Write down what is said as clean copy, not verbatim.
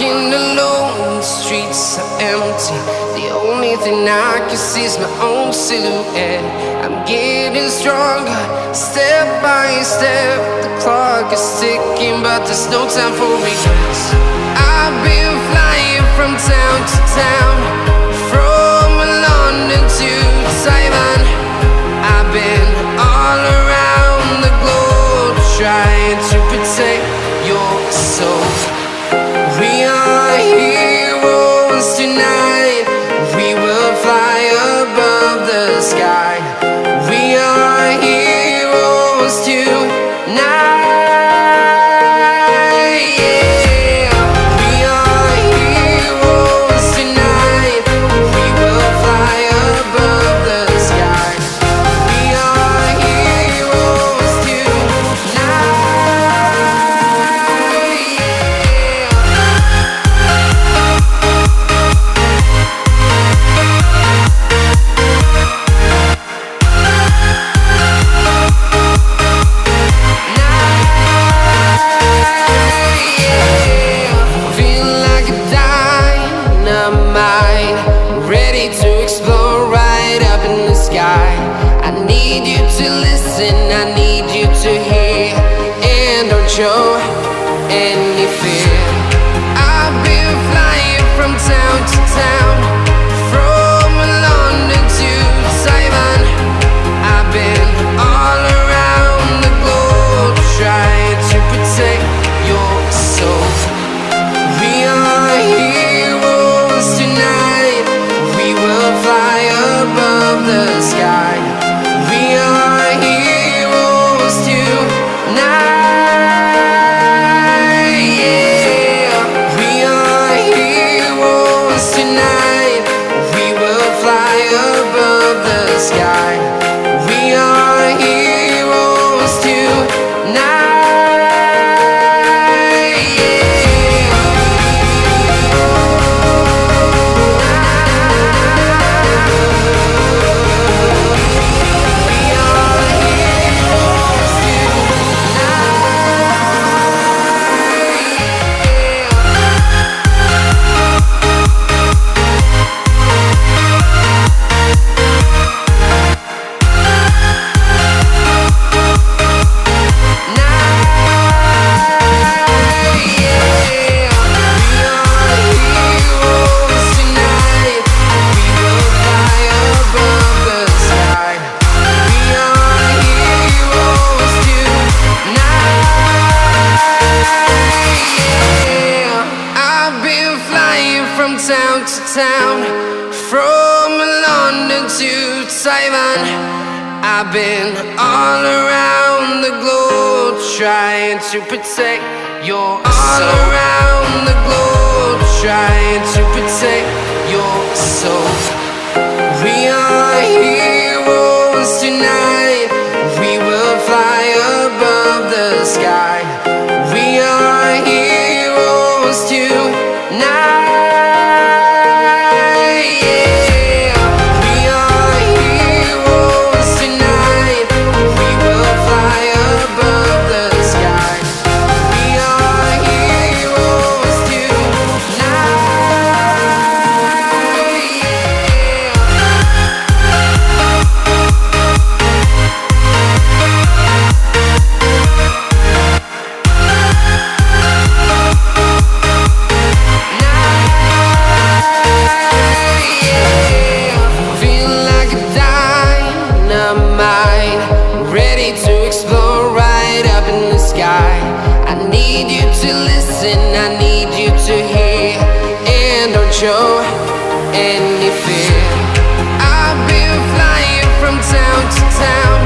Walking alone, the streets are empty. The only thing I can see is my own silhouette. I'm getting stronger, step by step. The clock is ticking, but there's no time for regrets. I've been flying from town to town, from London to Taiwan. I've been all around the globe, trying to protect your soul. We are heroes tonight. We will fly above the sky. We are heroes tonight. Yeah. We are heroes tonight. We will fly above the sky. We are heroes tonight. Ready to explore right up in the sky. I need you to listen, I need you to hear, and don't show any fear. I've been flying from town to town, from London to Taiwan. I've been all around the globe, trying to protect your soul. We are heroes tonight. We will fly above the sky. We are heroes tonight. Yeah. We are heroes tonight. We will fly above the sky. We are heroes tonight. Town to town, from London to Taiwan. I've been all around the globe, trying to protect your soul. All around the globe, trying to protect your soul. We are heroes tonight. We will fly above the sky. We are heroes tonight. Ready to explore right up in the sky. I need you to listen, I need you to hear, and don't show any fear. I've been flying from town to town,